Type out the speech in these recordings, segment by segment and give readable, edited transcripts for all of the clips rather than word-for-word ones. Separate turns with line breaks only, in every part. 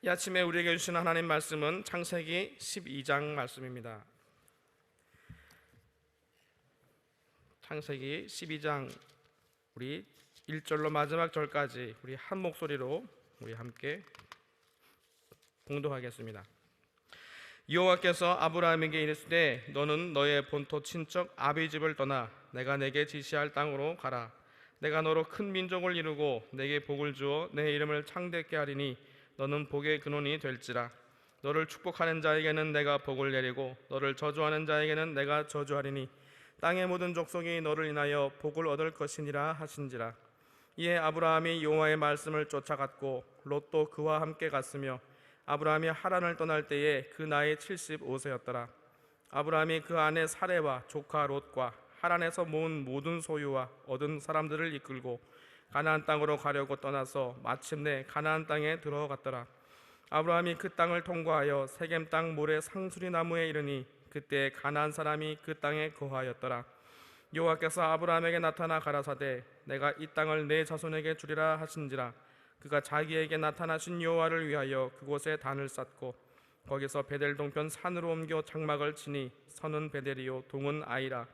이 아침에 우리에게 주신 하나님 말씀은 창세기 12장 말씀입니다. 창세기 12장 우리 1절로 마지막 절까지 우리 한 목소리로 우리 함께 봉독하겠습니다. 여호와께서 아브라함에게 이르시되 너는 너의 본토 친척 아비 집을 떠나 내가 내게 지시할 땅으로 가라. 내가 너로 큰 민족을 이루고 내게 복을 주어 내 이름을 창대케 하리니 너는 복의 근원이 될지라. 너를 축복하는 자에게는 내가 복을 내리고 너를 저주하는 자에게는 내가 저주하리니 땅의 모든 족속이 너를 인하여 복을 얻을 것이니라 하신지라. 이에 아브라함이 여호와의 말씀을 쫓아갔고 롯도 그와 함께 갔으며 아브라함이 하란을 떠날 때에 그 나이 75세였더라. 아브라함이 그 아내 사레와 조카 롯과 하란에서 모은 모든 소유와 얻은 사람들을 이끌고 가나안 땅으로 가려고 떠나서 마침내 가나안 땅에 들어갔더라. 아브라함이 그 땅을 통과하여 세겜 땅 모래 상수리 나무에 이르니 그때 가나안 사람이 그 땅에 거하였더라. 여호와께서 아브라함에게 나타나 가라사대 내가 이 땅을 내 자손에게 주리라 하신지라. 그가 자기에게 나타나신 여호와를 위하여 그곳에 단을 쌓고 거기서 베델 동편 산으로 옮겨 장막을 치니 선은 베델이요 동은 아이라.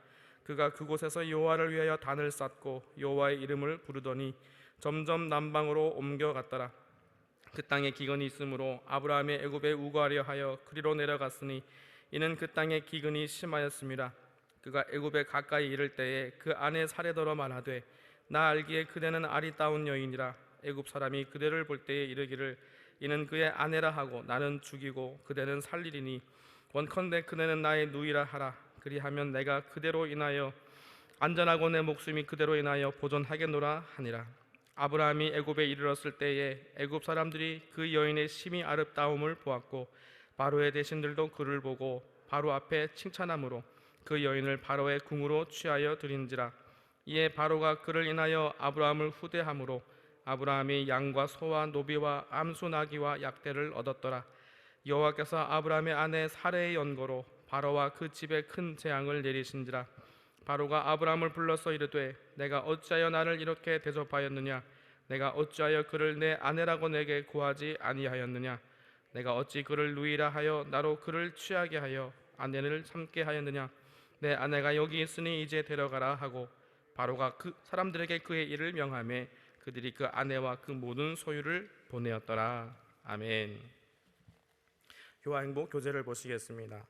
그가 그곳에서 여호와를 위하여 단을 쌓고 여호와의 이름을 부르더니 점점 남방으로 옮겨갔더라. 그 땅에 기근이 있으므로 아브라함이 애굽에 우거하려 하여 그리로 내려갔으니 이는 그 땅에 기근이 심하였습니다. 그가 애굽에 가까이 이를 때에 그 아내 사레더러 말하되 나 알기에 그대는 아리따운 여인이라. 애굽 사람이 그대를 볼 때에 이르기를 이는 그의 아내라 하고 나는 죽이고 그대는 살리리니 원컨대 그대는 나의 누이라 하라. 그리하면 내가 그대로 인하여 안전하고 내 목숨이 그대로 인하여 보존하겠노라 하니라. 아브라함이 애굽에 이르렀을 때에 애굽 사람들이 그 여인의 심히 아름다움을 보았고 바로의 대신들도 그를 보고 바로 앞에 칭찬함으로 그 여인을 바로의 궁으로 취하여 드린지라. 이에 바로가 그를 인하여 아브라함을 후대함으로 아브라함이 양과 소와 노비와 암소 나귀와 약대를 얻었더라. 여호와께서 아브라함의 아내 사레의 연고로 바로와 그 집에 큰 재앙을 내리신지라. 바로가 아브라함을 불러서 이르되 내가 어찌하여 나를 이렇게 대접하였느냐. 내가 어찌하여 그를 내 아내라고 내게 구하지 아니하였느냐. 내가 어찌 그를 누이라 하여 나로 그를 취하게 하여 아내를 삼게 하였느냐. 내 아내가 여기 있으니 이제 데려가라 하고 바로가 그 사람들에게 그의 일을 명하매 그들이 그 아내와 그 모든 소유를 보내었더라. 아멘. 교화행복 교재를 보시겠습니다.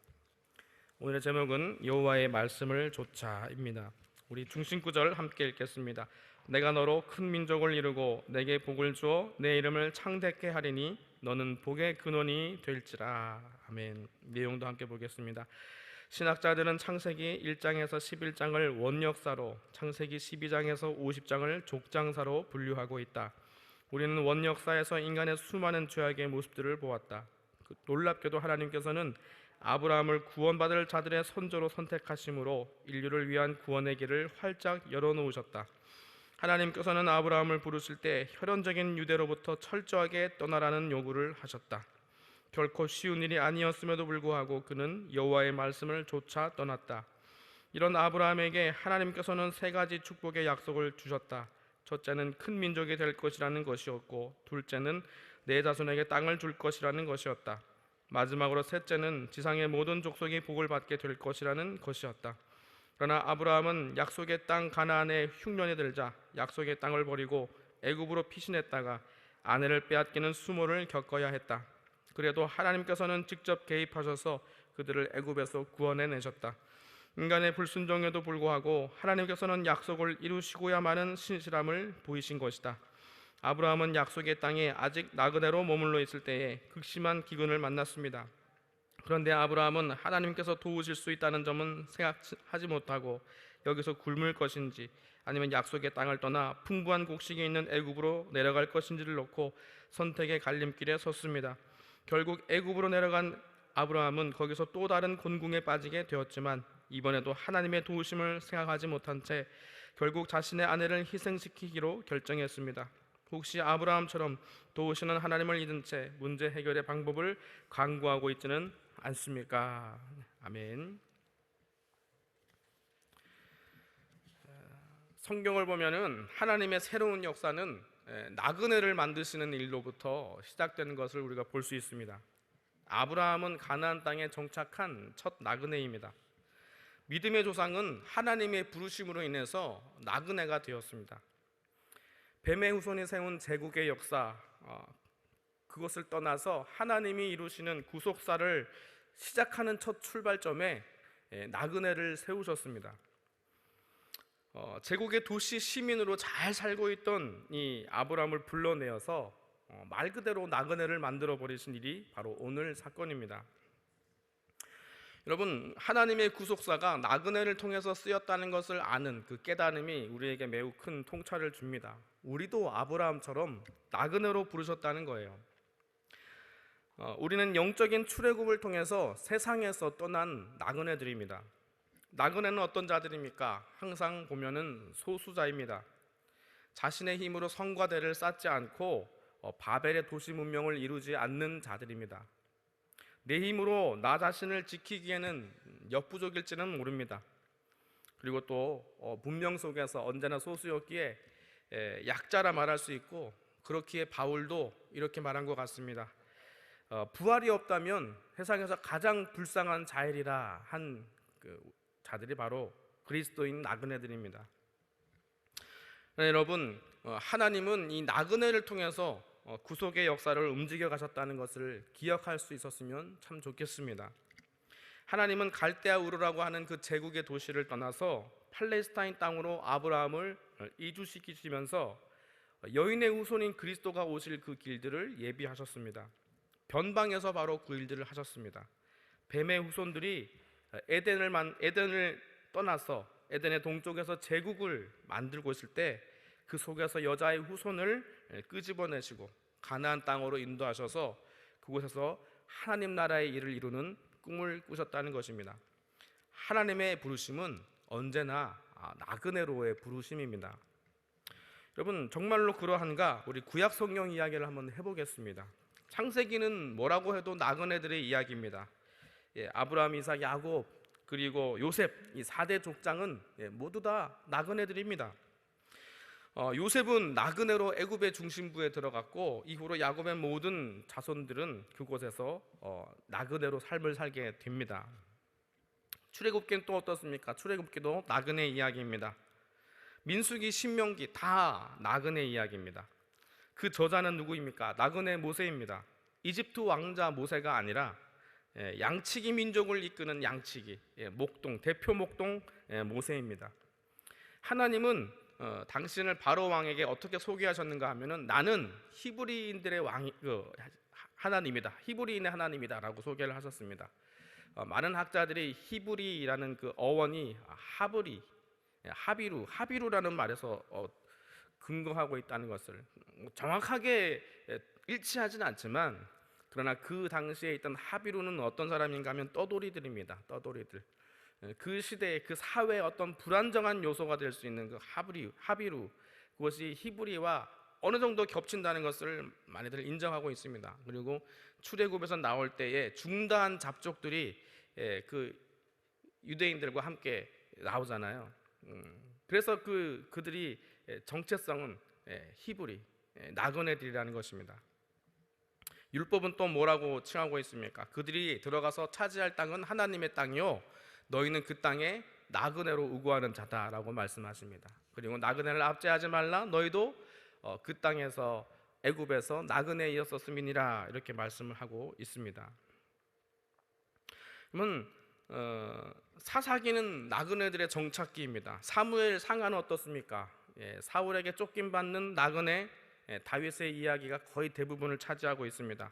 오늘의 제목은 여호와의 말씀을 좇아입니다. 우리 중심구절 함께 읽겠습니다. 내가 너로 큰 민족을 이루고 내게 복을 주어 내 이름을 창대케 하리니 너는 복의 근원이 될지라. 아멘. 내용도 함께 보겠습니다. 신학자들은 창세기 1장에서 11장을 원역사로, 창세기 12장에서 50장을 족장사로 분류하고 있다. 우리는 원역사에서 인간의 수많은 죄악의 모습들을 보았다. 놀랍게도 하나님께서는 아브라함을 구원받을 자들의 선조로 선택하심으로 인류를 위한 구원의 길을 활짝 열어놓으셨다. 하나님께서는 아브라함을 부르실 때 혈연적인 유대로부터 철저하게 떠나라는 요구를 하셨다. 결코 쉬운 일이 아니었음에도 불구하고 그는 여호와의 말씀을 좇아 떠났다. 이런 아브라함에게 하나님께서는 세 가지 축복의 약속을 주셨다. 첫째는 큰 민족이 될 것이라는 것이었고, 둘째는 내 자손에게 땅을 줄 것이라는 것이었다. 마지막으로 셋째는 지상의 모든 족속이 복을 받게 될 것이라는 것이었다. 그러나 아브라함은 약속의 땅 가나안에 흉년이 들자 약속의 땅을 버리고 애굽으로 피신했다가 아내를 빼앗기는 수모를 겪어야 했다. 그래도 하나님께서는 직접 개입하셔서 그들을 애굽에서 구원해내셨다. 인간의 불순종에도 불구하고 하나님께서는 약속을 이루시고야 마는 신실함을 보이신 것이다. 아브라함은 약속의 땅에 아직 나그네로 머물러 있을 때에 극심한 기근을 만났습니다. 그런데 아브라함은 하나님께서 도우실 수 있다는 점은 생각하지 못하고 여기서 굶을 것인지 아니면 약속의 땅을 떠나 풍부한 곡식이 있는 애굽으로 내려갈 것인지를 놓고 선택의 갈림길에 섰습니다. 결국 애굽으로 내려간 아브라함은 거기서 또 다른 곤궁에 빠지게 되었지만 이번에도 하나님의 도우심을 생각하지 못한 채 결국 자신의 아내를 희생시키기로 결정했습니다. 혹시 아브라함처럼 도우시는 하나님을 잊은 채 문제 해결의 방법을 강구하고 있지는 않습니까? 아멘. 성경을 보면은 하나님의 새로운 역사는 나그네를 만드시는 일로부터 시작되는 것을 우리가 볼 수 있습니다. 아브라함은 가나안 땅에 정착한 첫 나그네입니다. 믿음의 조상은 하나님의 부르심으로 인해서 나그네가 되었습니다. 뱀의 후손이 세운 제국의 역사, 그것을 떠나서 하나님이 이루시는 구속사를 시작하는 첫 출발점에 나그네를 세우셨습니다. 제국의 도시 시민으로 잘 살고 있던 이 아브라함을 불러내어서 말 그대로 나그네를 만들어 버리신 일이 바로 오늘 사건입니다. 여러분, 하나님의 구속사가 나그네를 통해서 쓰였다는 것을 아는 그 깨달음이 우리에게 매우 큰 통찰을 줍니다. 우리도 아브라함처럼 나그네로 부르셨다는 거예요. 우리는 영적인 출애굽을 통해서 세상에서 떠난 나그네들입니다. 나그네는 어떤 자들입니까? 항상 보면은 소수자입니다. 자신의 힘으로 성과대를 쌓지 않고 바벨의 도시 문명을 이루지 않는 자들입니다. 내 힘으로 나 자신을 지키기에는 역부족일지는 모릅니다. 그리고 또 문명 속에서 언제나 소수였기에 약자라 말할 수 있고, 그렇기에 바울도 이렇게 말한 것 같습니다. 부활이 없다면 세상에서 가장 불쌍한 자일이라 한 그 자들이 바로 그리스도인 나그네들입니다. 여러분, 하나님은 이 나그네를 통해서 구속의 역사를 움직여 가셨다는 것을 기억할 수 있었으면 참 좋겠습니다. 하나님은 갈대아 우르라고 하는 그 제국의 도시를 떠나서 팔레스타인 땅으로 아브라함을 이주시키시면서 여인의 후손인 그리스도가 오실 그 길들을 예비하셨습니다. 변방에서 바로 그 일들을 하셨습니다. 뱀의 후손들이 에덴을 떠나서 에덴의 동쪽에서 제국을 만들고 있을 때 그 속에서 여자의 후손을 끄집어내시고 가나안 땅으로 인도하셔서 그곳에서 하나님 나라의 일을 이루는 꿈을 꾸셨다는 것입니다. 하나님의 부르심은 언제나 나그네로의 부르심입니다. 여러분, 정말로 그러한가? 우리 구약 성경 이야기를 한번 해보겠습니다. 창세기는 뭐라고 해도 나그네들의 이야기입니다. 아브라함, 이삭, 야곱, 그리고 요셉, 이 4대 족장은 모두 다 나그네들입니다. 요셉은 나그네로 애굽의 중심부에 들어갔고, 이후로 야곱의 모든 자손들은 그곳에서 나그네로 삶을 살게 됩니다. 출애굽기는 또 어떻습니까? 출애굽기도 나그네 이야기입니다. 민수기, 신명기 다 나그네 이야기입니다. 그 저자는 누구입니까? 나그네 모세입니다. 이집트 왕자 모세가 아니라 양치기 민족을 이끄는 양치기 목동, 대표 목동 모세입니다. 하나님은 당신을 바로 왕에게 어떻게 소개하셨는가 하면은 나는 히브리인들의 하나님이다, 히브리인의 하나님이다라고 소개를 하셨습니다. 많은 학자들이 히브리라는 그 어원이 하비루라는 말에서 근거하고 있다는 것을 정확하게 일치하지는 않지만, 그러나 그 당시에 있던 하비루는 어떤 사람인가 하면 떠돌이들입니다. 떠돌이들. 그 시대의 그 사회의 어떤 불안정한 요소가 될 수 있는 그 하비루, 그것이 히브리와 어느 정도 겹친다는 것을 많이들 인정하고 있습니다. 그리고 출애굽에서 나올 때에 중다한 잡족들이 그 유대인들과 함께 나오잖아요. 그래서 그들이 정체성은 히브리, 나그네들이라는 것입니다. 율법은 또 뭐라고 칭하고 있습니까? 그들이 들어가서 차지할 땅은 하나님의 땅이요, 너희는 그 땅에 나그네로 우거하는 자다라고 말씀하십니다. 그리고 나그네를 압제하지 말라, 너희도 그 땅에서 애굽에서 나그네이었었음이니라, 이렇게 말씀을 하고 있습니다. 그러면 사사기는 나그네들의 정착기입니다. 사무엘 상하는 어떻습니까? 사울에게 쫓김받는 나그네 다윗의 이야기가 거의 대부분을 차지하고 있습니다.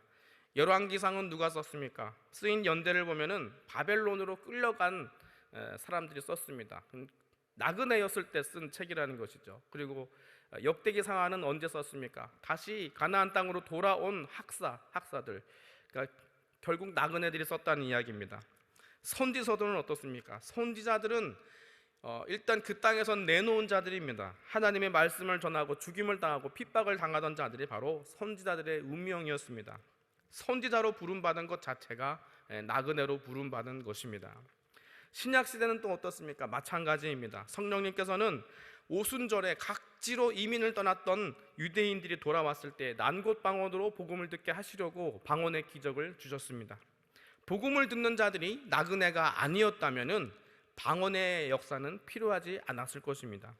열왕기상은 누가 썼습니까? 쓰인 연대를 보면은 바벨론으로 끌려간 사람들이 썼습니다. 나그네였을 때 쓴 책이라는 것이죠. 그리고 역대기상하는 언제 썼습니까? 다시 가나안 땅으로 돌아온 학사들, 그러니까 결국 나그네들이 썼다는 이야기입니다. 선지서들은 어떻습니까? 선지자들은 일단 그 땅에서 내놓은 자들입니다. 하나님의 말씀을 전하고 죽임을 당하고 핍박을 당하던 자들이 바로 선지자들의 운명이었습니다. 선지자로 부름받은 것 자체가 나그네로 부름받은 것입니다. 신약시대는 또 어떻습니까? 마찬가지입니다. 성령님께서는 오순절에 각지로 이민을 떠났던 유대인들이 돌아왔을 때 난곳방언으로 복음을 듣게 하시려고 방언의 기적을 주셨습니다. 복음을 듣는 자들이 나그네가 아니었다면은 방언의 역사는 필요하지 않았을 것입니다.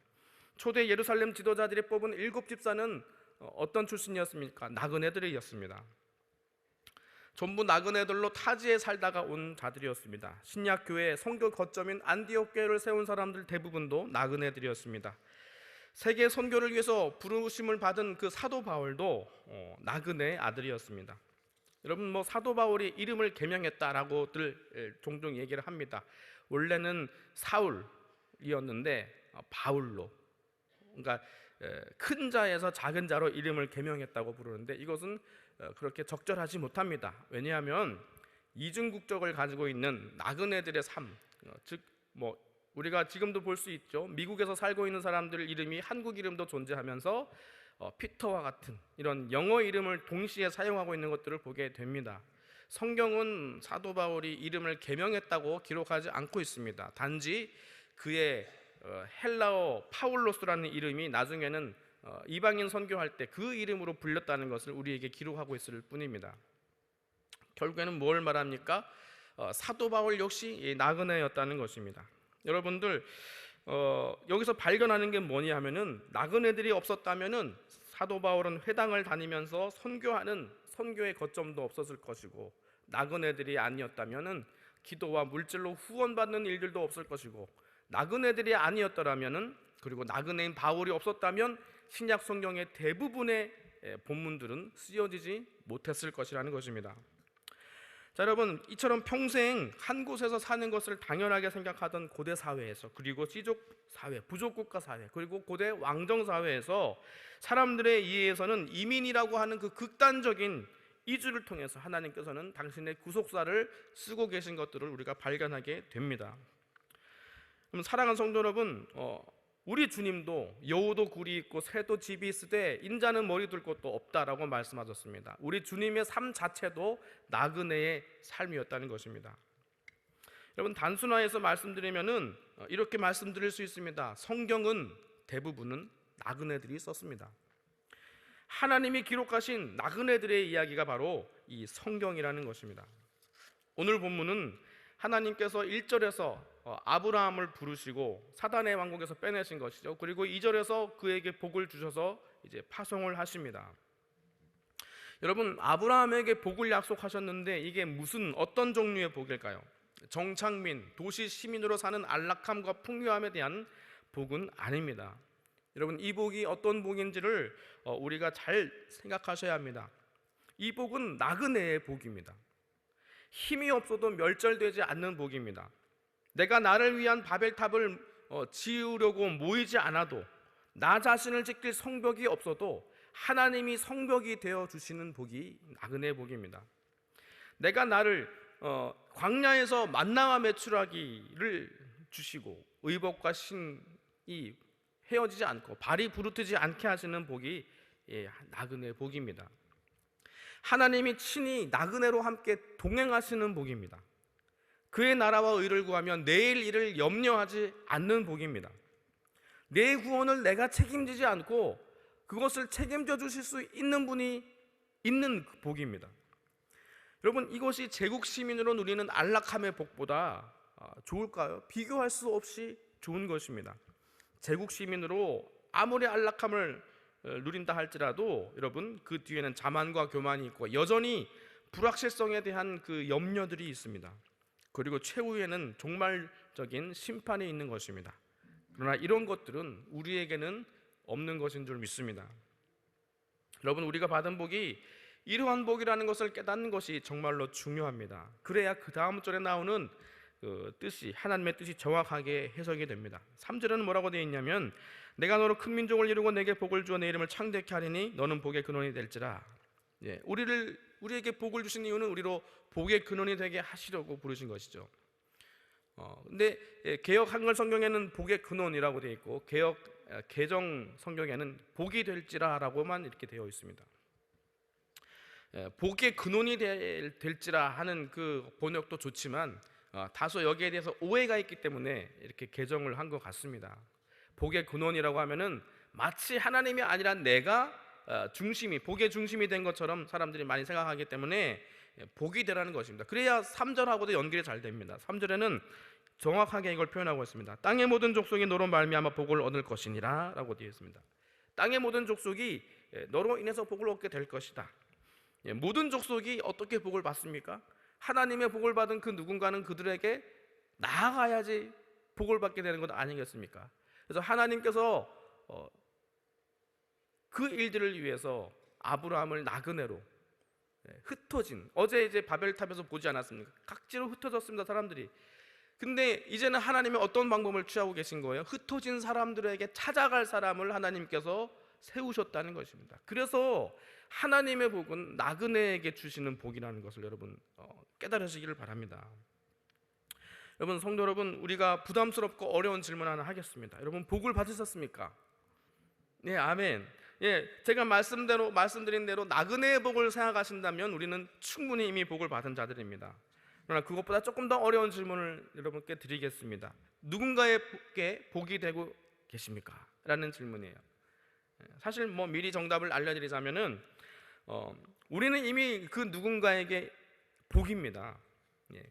초대 예루살렘 지도자들이 뽑은 7집사는 어떤 출신이었습니까? 나그네들이었습니다. 전부 나그네들로 타지에 살다가 온 자들이었습니다. 신약교회 선교 거점인 안디옥 교회를 세운 사람들 대부분도 나그네들이었습니다. 세계 선교를 위해서 부르심을 받은 그 사도 바울도 나그네 아들이었습니다. 여러분, 사도 바울이 이름을 개명했다라고들 종종 얘기를 합니다. 원래는 사울이었는데 바울로, 그러니까 큰 자에서 작은 자로 이름을 개명했다고 부르는데 이것은 그렇게 적절하지 못합니다. 왜냐하면 이중 국적을 가지고 있는 나그네들의 삶, 즉 우리가 지금도 볼 수 있죠. 미국에서 살고 있는 사람들 이름이 한국 이름도 존재하면서 피터와 같은 이런 영어 이름을 동시에 사용하고 있는 것들을 보게 됩니다. 성경은 사도 바울이 이름을 개명했다고 기록하지 않고 있습니다. 단지 그의 헬라어 파울로스라는 이름이 나중에는 이방인 선교할 때 그 이름으로 불렸다는 것을 우리에게 기록하고 있을 뿐입니다. 결국에는 뭘 말합니까? 사도 바울 역시 나그네였다는 것입니다. 여러분들, 여기서 발견하는 게 뭐냐 하면은 나그네들이 없었다면은 사도 바울은 회당을 다니면서 선교하는 선교의 거점도 없었을 것이고, 나그네들이 아니었다면은 기도와 물질로 후원받는 일들도 없을 것이고, 나그네들이 아니었더라면은, 그리고 나그네인 바울이 없었다면 신약 성경의 대부분의 본문들은 쓰여지지 못했을 것이라는 것입니다. 자, 여러분, 이처럼 평생 한 곳에서 사는 것을 당연하게 생각하던 고대 사회에서, 그리고 시족 사회, 부족 국가 사회, 그리고 고대 왕정 사회에서 사람들의 이해에서는 이민이라고 하는 그 극단적인 이주를 통해서 하나님께서는 당신의 구속사를 쓰고 계신 것들을 우리가 발견하게 됩니다. 그럼 사랑하는 성도 여러분, 우리 주님도 여우도 굴이 있고 새도 집이 있으되 인자는 머리 둘 곳도 없다라고 말씀하셨습니다. 우리 주님의 삶 자체도 나그네의 삶이었다는 것입니다. 여러분, 단순화해서 말씀드리면은 이렇게 말씀드릴 수 있습니다. 성경은 대부분은 나그네들이 썼습니다. 하나님이 기록하신 나그네들의 이야기가 바로 이 성경이라는 것입니다. 오늘 본문은 하나님께서 1절에서 아브라함을 부르시고 사단의 왕국에서 빼내신 것이죠. 그리고 2절에서 그에게 복을 주셔서 이제 파송을 하십니다. 여러분, 아브라함에게 복을 약속하셨는데 이게 어떤 종류의 복일까요? 정착민, 도시 시민으로 사는 안락함과 풍요함에 대한 복은 아닙니다. 여러분, 이 복이 어떤 복인지를 우리가 잘 생각하셔야 합니다. 이 복은 나그네의 복입니다. 힘이 없어도 멸절되지 않는 복입니다. 내가 나를 위한 바벨탑을 지으려고 모이지 않아도, 나 자신을 지킬 성벽이 없어도 하나님이 성벽이 되어 주시는 복이 나그네의 복입니다. 내가 나를 광야에서 만나와 메추라기를 주시고 의복과 신이 헤어지지 않고 발이 부르트지 않게 하시는 복이 나그네의 복입니다. 하나님이 친히 나그네로 함께 동행하시는 복입니다. 그의 나라와 의를 구하면 내일 일을 염려하지 않는 복입니다. 내 구원을 내가 책임지지 않고 그것을 책임져 주실 수 있는 분이 있는 복입니다. 여러분, 이것이 제국 시민으로 누리는 안락함의 복보다 좋을까요? 비교할 수 없이 좋은 것입니다. 제국 시민으로 아무리 안락함을 누린다 할지라도 여러분, 그 뒤에는 자만과 교만이 있고 여전히 불확실성에 대한 그 염려들이 있습니다. 그리고 최후에는 종말적인 심판이 있는 것입니다. 그러나 이런 것들은 우리에게는 없는 것인 줄 믿습니다. 여러분, 우리가 받은 복이 이러한 복이라는 것을 깨닫는 것이 정말로 중요합니다. 그래야 그 다음 절에 나오는 그 뜻이, 하나님의 뜻이 정확하게 해석이 됩니다. 3절에는 뭐라고 되어 있냐면, 내가 너로 큰 민족을 이루고 내게 복을 주어 내 이름을 창대케 하리니 너는 복의 근원이 될지라. 우리에게 복을 주신 이유는 우리로 복의 근원이 되게 하시려고 부르신 것이죠. 근데 개역 한글 성경에는 복의 근원이라고 되어 있고 개정 성경에는 복이 될지라라고만 이렇게 되어 있습니다. 복의 근원이 될지라 하는 그 번역도 좋지만 다소 여기에 대해서 오해가 있기 때문에 이렇게 개정을 한 것 같습니다. 복의 근원이라고 하면은 마치 하나님이 아니라 내가 중심이, 복의 중심이 된 것처럼 사람들이 많이 생각하기 때문에 복이 되라는 것입니다. 그래야 3절하고도 연결이 잘 됩니다. 3절에는 정확하게 이걸 표현하고 있습니다. 땅의 모든 족속이 너로 말미암아 복을 얻을 것이니라 라고 되어 있습니다. 땅의 모든 족속이 너로 인해서 복을 얻게 될 것이다. 모든 족속이 어떻게 복을 받습니까? 하나님의 복을 받은 그 누군가는 그들에게 나아가야지 복을 받게 되는 것 아니겠습니까? 그래서 하나님께서 그 일들을 위해서 아브라함을 나그네로 흩어진, 어제 이제 바벨탑에서 보지 않았습니까? 각지로 흩어졌습니다, 사람들이. 근데 이제는 하나님이 어떤 방법을 취하고 계신 거예요? 흩어진 사람들에게 찾아갈 사람을 하나님께서 세우셨다는 것입니다. 그래서 하나님의 복은 나그네에게 주시는 복이라는 것을 여러분 깨달으시기를 바랍니다. 여러분, 성도 여러분, 우리가 부담스럽고 어려운 질문 하나 하겠습니다. 여러분, 복을 받으셨습니까? 네, 아멘. 제가 말씀드린 대로 나그네의 복을 생각하신다면 우리는 충분히 이미 복을 받은 자들입니다. 그러나 그것보다 조금 더 어려운 질문을 여러분께 드리겠습니다. 누군가에게 복이 되고 계십니까? 라는 질문이에요. 사실 미리 정답을 알려드리자면은 우리는 이미 그 누군가에게 복입니다.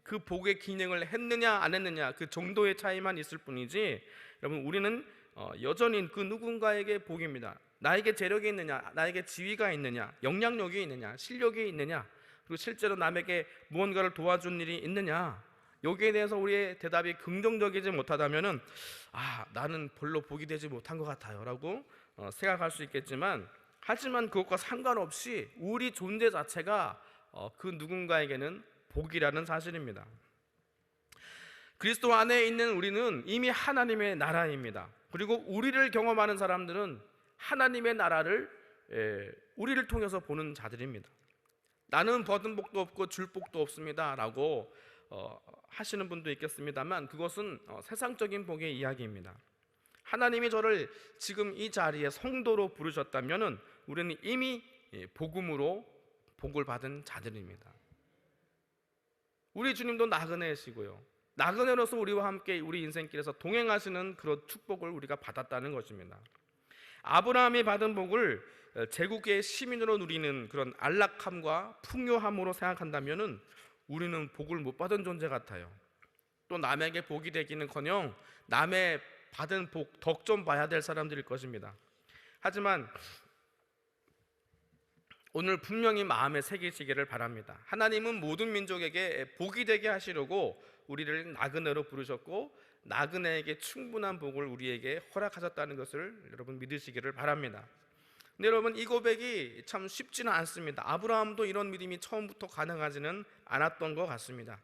그 복의 기능을 했느냐 안 했느냐 그 정도의 차이만 있을 뿐이지, 여러분, 우리는 여전히 그 누군가에게 복입니다. 나에게 재력이 있느냐, 나에게 지위가 있느냐, 영향력이 있느냐, 실력이 있느냐, 그리고 실제로 남에게 무언가를 도와준 일이 있느냐, 여기에 대해서 우리의 대답이 긍정적이지 못하다면은 나는 별로 복이 되지 못한 것 같아요 라고 생각할 수 있겠지만, 하지만 그것과 상관없이 우리 존재 자체가 그 누군가에게는 복이라는 사실입니다. 그리스도 안에 있는 우리는 이미 하나님의 나라입니다. 그리고 우리를 경험하는 사람들은 하나님의 나라를 우리를 통해서 보는 자들입니다. 나는 받은 복도 없고 줄 복도 없습니다 라고 하시는 분도 있겠습니다만, 그것은 세상적인 복의 이야기입니다. 하나님이 저를 지금 이 자리에 성도로 부르셨다면 우리는 이미 복음으로 복을 받은 자들입니다. 우리 주님도 나그네시고요, 나그네로서 우리와 함께 우리 인생길에서 동행하시는 그런 축복을 우리가 받았다는 것입니다. 아브라함이 받은 복을 제국의 시민으로 누리는 그런 안락함과 풍요함으로 생각한다면 우리는 복을 못 받은 존재 같아요. 또 남에게 복이 되기는커녕 남의 받은 복 덕 좀 봐야 될 사람들일 것입니다. 하지만 오늘 분명히 마음에 새기시기를 바랍니다. 하나님은 모든 민족에게 복이 되게 하시려고 우리를 나그네로 부르셨고, 나그네에게 충분한 복을 우리에게 허락하셨다는 것을 여러분 믿으시기를 바랍니다. 근데 여러분, 이 고백이 참 쉽지는 않습니다. 아브라함도 이런 믿음이 처음부터 가능하지는 않았던 것 같습니다.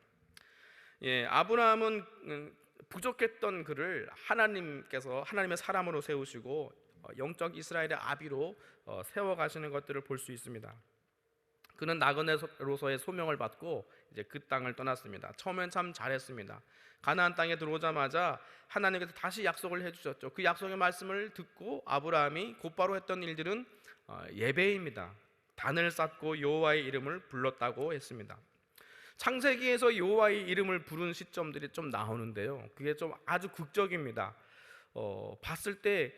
아브라함은 부족했던 그를 하나님께서 하나님의 사람으로 세우시고 영적 이스라엘의 아비로 세워가시는 것들을 볼 수 있습니다. 그는 나그네로서의 소명을 받고 이제 그 땅을 떠났습니다. 처음엔 참 잘했습니다. 가나안 땅에 들어오자마자 하나님께서 다시 약속을 해주셨죠. 그 약속의 말씀을 듣고 아브라함이 곧바로 했던 일들은 예배입니다. 단을 쌓고 여호와의 이름을 불렀다고 했습니다. 창세기에서 여호와의 이름을 부른 시점들이 좀 나오는데요, 그게 좀 아주 극적입니다. 봤을 때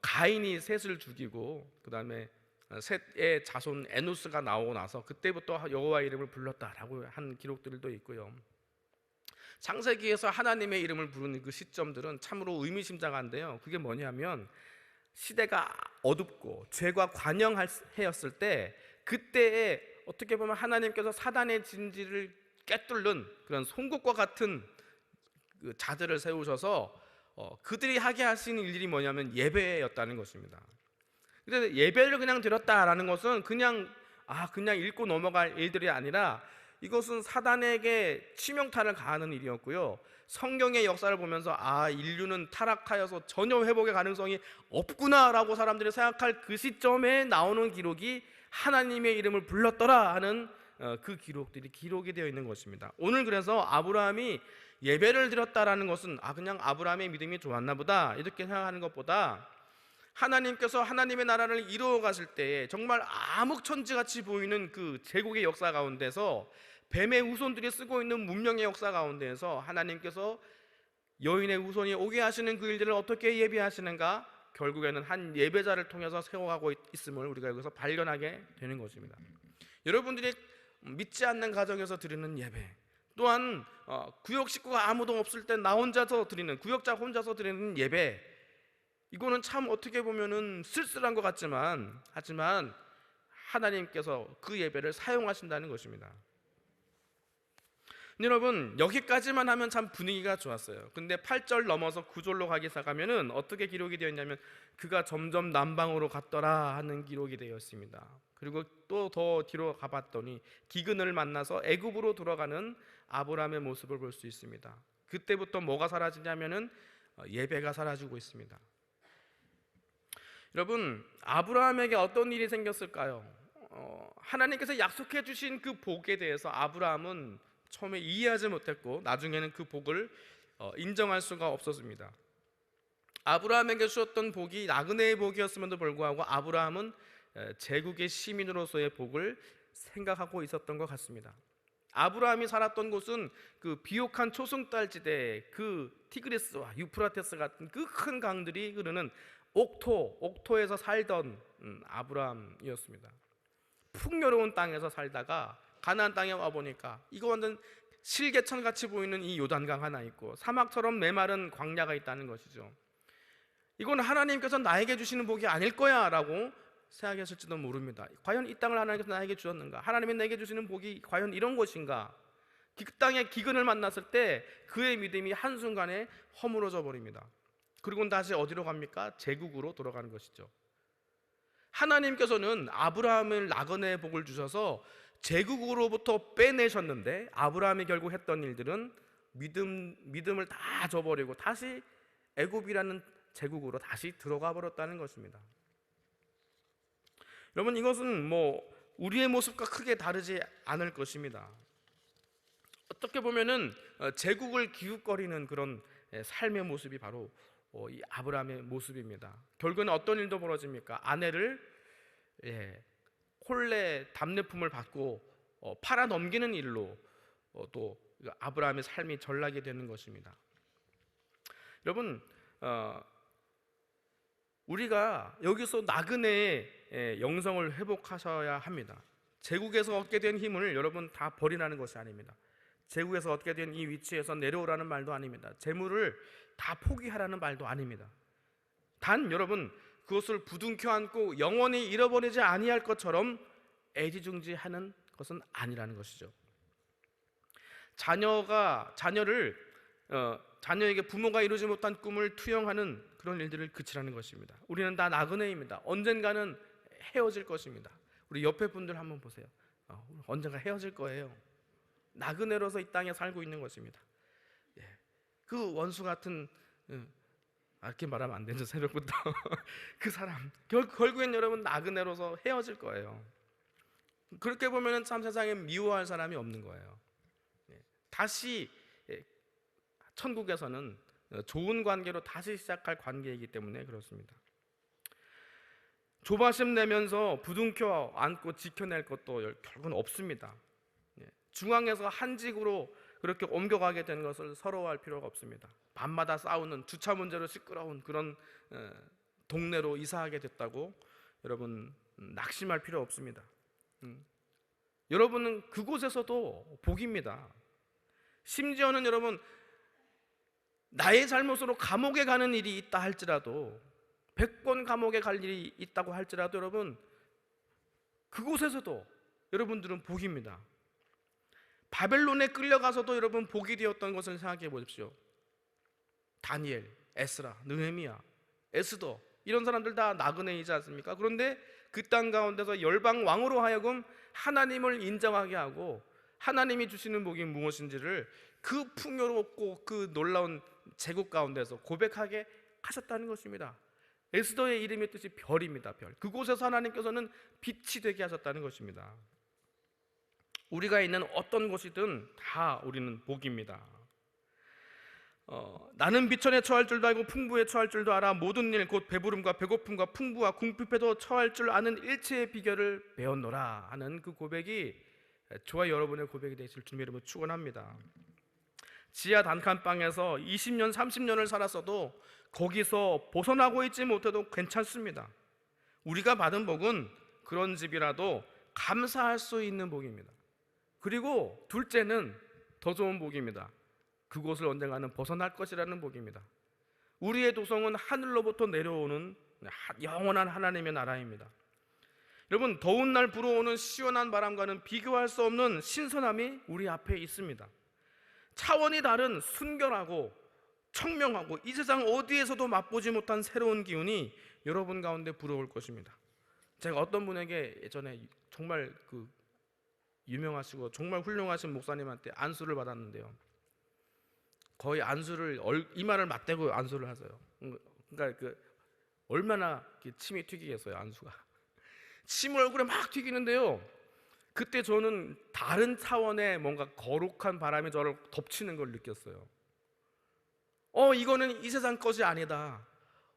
가인이 셋을 죽이고 그 다음에 셋의 자손 에노스가 나오고 나서 그때부터 여호와의 이름을 불렀다라고 한 기록들도 있고요. 창세기에서 하나님의 이름을 부르는 그 시점들은 참으로 의미심장한데요, 그게 뭐냐면 시대가 어둡고 죄가 관영하였을 때, 그때에 어떻게 보면 하나님께서 사단의 진지를 꿰뚫는 그런 송곳과 같은 그 자들을 세우셔서 그들이 하게 하시는 일들이 뭐냐면 예배였다는 것입니다. 그래서 예배를 그냥 드렸다라는 것은 그냥 읽고 넘어갈 일들이 아니라 이것은 사단에게 치명타를 가하는 일이었고요, 성경의 역사를 보면서 인류는 타락하여서 전혀 회복의 가능성이 없구나라고 사람들이 생각할 그 시점에 나오는 기록이 하나님의 이름을 불렀더라 하는 그 기록이 되어 있는 것입니다. 오늘 그래서 아브라함이 예배를 드렸다라는 것은 그냥 아브라함의 믿음이 좋았나 보다 이렇게 생각하는 것보다, 하나님께서 하나님의 나라를 이루어 가실 때에 정말 암흑천지같이 보이는 그 제국의 역사 가운데서, 뱀의 후손들이 쓰고 있는 문명의 역사 가운데에서 하나님께서 여인의 후손이 오게 하시는 그 일들을 어떻게 예비하시는가? 결국에는 한 예배자를 통해서 세워가고 있음을 우리가 여기서 발견하게 되는 것입니다. 여러분들이 믿지 않는 가정에서 드리는 예배, 또한 구역 식구가 아무도 없을 때 나 혼자서 드리는, 구역자 혼자서 드리는 예배, 이거는 참 어떻게 보면은 쓸쓸한 것 같지만, 하지만 하나님께서 그 예배를 사용하신다는 것입니다. 여러분, 여기까지만 하면 참 분위기가 좋았어요. 근데 8절 넘어서 9절로 가기 시작하면은 어떻게 기록이 되어 있냐면, 그가 점점 남방으로 갔더라 하는 기록이 되어 있습니다. 그리고 또 더 뒤로 가봤더니 기근을 만나서 애굽으로 돌아가는 아브라함의 모습을 볼 수 있습니다. 그때부터 뭐가 사라지냐면은 예배가 사라지고 있습니다. 여러분, 아브라함에게 어떤 일이 생겼을까요? 하나님께서 약속해 주신 그 복에 대해서 아브라함은 처음에 이해하지 못했고, 나중에는 그 복을 인정할 수가 없었습니다. 아브라함에게 주었던 복이 나그네의 복이었음에도 불구하고 아브라함은 제국의 시민으로서의 복을 생각하고 있었던 것 같습니다. 아브라함이 살았던 곳은 그 비옥한 초승달지대, 그 티그리스와 유프라테스 같은 그 큰 강들이 흐르는 옥토에서 살던 아브라함이었습니다. 풍요로운 땅에서 살다가 가나안 땅에 와보니까 이거 완전 실개천 같이 보이는 이 요단강 하나 있고 사막처럼 메마른 광야가 있다는 것이죠. 이건 하나님께서 나에게 주시는 복이 아닐 거야 라고 생각했을지도 모릅니다. 과연 이 땅을 하나님께서 나에게 주었는가? 하나님이 내게 주시는 복이 과연 이런 것인가? 그 땅의 기근을 만났을 때 그의 믿음이 한순간에 허물어져 버립니다. 그리고 다시 어디로 갑니까? 제국으로 돌아가는 것이죠. 하나님께서는 아브라함을 나그네의 복을 주셔서 제국으로부터 빼내셨는데, 아브라함이 결국 했던 일들은 믿음을 다 저버리고 다시 애굽이라는 제국으로 다시 들어가 버렸다는 것입니다. 여러분, 이것은 우리의 모습과 크게 다르지 않을 것입니다. 어떻게 보면은 제국을 기웃거리는 그런 삶의 모습이 바로 이 아브라함의 모습입니다. 결국에는 어떤 일도 벌어집니까? 아내를 혼례 답례품을 받고 팔아 넘기는 일로 또 아브라함의 삶이 전락이 되는 것입니다. 여러분, 우리가 여기서 나그네의 영성을 회복하셔야 합니다. 제국에서 얻게 된 힘을 여러분 다 버리라는 것이 아닙니다. 제국에서 얻게 된 이 위치에서 내려오라는 말도 아닙니다. 재물을 다 포기하라는 말도 아닙니다. 단 여러분, 그것을 부둥켜 안고 영원히 잃어버리지 아니할 것처럼 애지중지하는 것은 아니라는 것이죠. 자녀에게 부모가 이루지 못한 꿈을 투영하는 그런 일들을 그치라는 것입니다. 우리는 다 나그네입니다. 언젠가는 헤어질 것입니다. 우리 옆에 분들 한번 보세요. 언젠가 헤어질 거예요. 나그네로서 이 땅에 살고 있는 것입니다. 그 원수 같은, 이렇게 말하면 안 되죠, 새벽부터. 그 사람 결국엔 여러분 나그네로서 헤어질 거예요. 그렇게 보면 참 세상에 미워할 사람이 없는 거예요. 다시 천국에서는 좋은 관계로 다시 시작할 관계이기 때문에 그렇습니다. 조바심 내면서 부둥켜 안고 지켜낼 것도 결국은 없습니다. 중앙에서 한직으로 그렇게 옮겨가게 되는 것을 서러워할 필요가 없습니다. 밤마다 싸우는, 주차 문제로 시끄러운 그런 동네로 이사하게 됐다고 여러분 낙심할 필요 없습니다. 여러분은 그곳에서도 복입니다. 심지어는 여러분 나의 잘못으로 감옥에 가는 일이 있다 할지라도, 100번 감옥에 갈 일이 있다고 할지라도 여러분 그곳에서도 여러분들은 복입니다. 바벨론에 끌려가서도 여러분 복이 되었던 것을 생각해 보십시오. 다니엘, 에스라, 느헤미야, 에스더, 이런 사람들 다 나그네이지 않습니까? 그런데 그 땅 가운데서 열방 왕으로 하여금 하나님을 인정하게 하고 하나님이 주시는 복이 무엇인지를 그 풍요롭고 그 놀라운 제국 가운데서 고백하게 하셨다는 것입니다. 에스더의 이름의 뜻이 별입니다. 별. 그곳에서 하나님께서는 빛이 되게 하셨다는 것입니다. 우리가 있는 어떤 곳이든 다 우리는 복입니다. 나는 비천에 처할 줄도 알고 풍부에 처할 줄도 알아. 모든 일 곧 배부름과 배고픔과 풍부와 궁핍에도 처할 줄 아는 일체의 비결을 배웠노라 하는 그 고백이 저와 여러분의 고백이 되실 주님의 이름으로 축원합니다. 지하 단칸방에서 20년, 30년을 살았어도 거기서 벗어나고 있지 못해도 괜찮습니다. 우리가 받은 복은 그런 집이라도 감사할 수 있는 복입니다. 그리고 둘째는 더 좋은 복입니다. 그곳을 언젠가는 벗어날 것이라는 복입니다. 우리의 도성은 하늘로부터 내려오는 영원한 하나님의 나라입니다. 여러분, 더운 날 불어오는 시원한 바람과는 비교할 수 없는 신선함이 우리 앞에 있습니다. 차원이 다른 순결하고 청명하고 이 세상 어디에서도 맛보지 못한 새로운 기운이 여러분 가운데 불어올 것입니다. 제가 어떤 분에게 예전에 정말 유명하시고 정말 훌륭하신 목사님한테 안수를 받았는데요, 거의 안수를 이마를 맞대고 안수를 하세요. 그러니까 얼마나 침이 튀기겠어요, 안수가. 침을 얼굴에 막 튀기는데요, 그때 저는 다른 차원의 뭔가 거룩한 바람이 저를 덮치는 걸 느꼈어요. 이거는 이 세상 것이 아니다.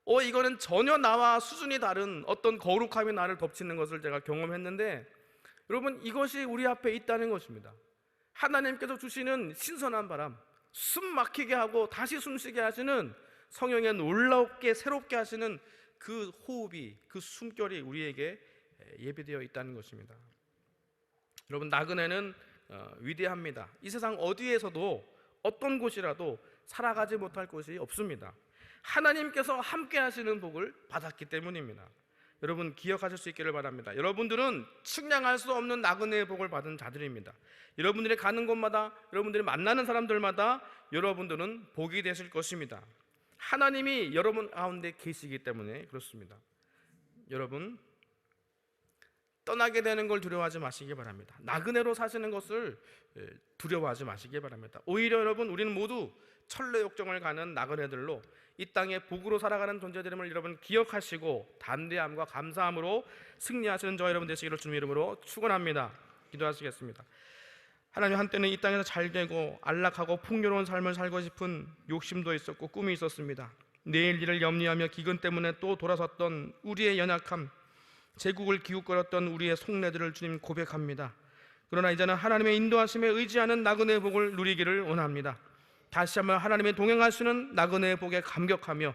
이거는 전혀 나와 수준이 다른 어떤 거룩함이 나를 덮치는 것을 제가 경험했는데, 여러분, 이것이 우리 앞에 있다는 것입니다. 하나님께서 주시는 신선한 바람, 숨 막히게 하고 다시 숨쉬게 하시는 성령의 놀랍게 새롭게 하시는 그 호흡이, 그 숨결이 우리에게 예비되어 있다는 것입니다. 여러분, 나그네는 위대합니다. 이 세상 어디에서도 어떤 곳이라도 살아가지 못할 곳이 없습니다. 하나님께서 함께 하시는 복을 받았기 때문입니다. 여러분, 기억하실 수 있기를 바랍니다. 여러분들은 측량할 수 없는 나그네의 복을 받은 자들입니다. 여러분들이 가는 곳마다, 여러분들이 만나는 사람들마다 여러분들은 복이 되실 것입니다. 하나님이 여러분 가운데 계시기 때문에 그렇습니다. 여러분, 떠나게 되는 걸 두려워하지 마시기 바랍니다. 나그네로 사시는 것을 두려워하지 마시기 바랍니다. 오히려 여러분, 우리는 모두 천례욕정을 가는 나그네들로 이 땅에 복으로 살아가는 존재들임을 여러분 기억하시고 담대함과 감사함으로 승리하시는 저와 여러분 되시기를 주님의 이름으로 축원합니다. 기도하시겠습니다. 하나님, 한때는 이 땅에서 잘되고 안락하고 풍요로운 삶을 살고 싶은 욕심도 있었고 꿈이 있었습니다. 내일 일을 염려하며 기근 때문에 또 돌아섰던 우리의 연약함, 제국을 기웃거렸던 우리의 속내들을 주님 고백합니다. 그러나 이제는 하나님의 인도하심에 의지하는 나그네의 복을 누리기를 원합니다. 다시 한번 하나님의 동행하시는 나그네의 복에 감격하며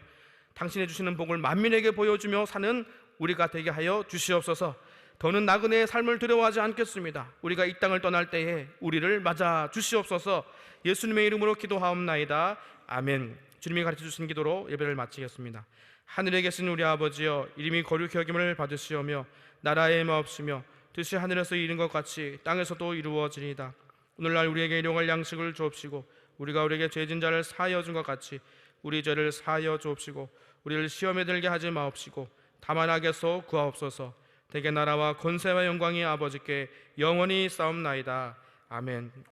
당신이 주시는 복을 만민에게 보여주며 사는 우리가 되게 하여 주시옵소서. 더는 나그네의 삶을 두려워하지 않겠습니다. 우리가 이 땅을 떠날 때에 우리를 맞아 주시옵소서. 예수님의 이름으로 기도하옵나이다. 아멘. 주님이 가르쳐 주신 기도로 예배를 마치겠습니다. 하늘에 계신 우리 아버지여, 이름이 거룩히 여김을 받으시오며 나라의 마옵시며 뜻이 하늘에서 이룬 것 같이 땅에서도 이루어지리이다. 오늘날 우리에게 일용할 양식을 주옵시고 우리가 우리에게 죄진 자를 사하여 준 것 같이 우리 죄를 사하여 주옵시고 우리를 시험에 들게 하지 마옵시고 다만 악에서 구하옵소서. 대개 나라와 권세와 영광이 아버지께 영원히 싸움나이다. 아멘.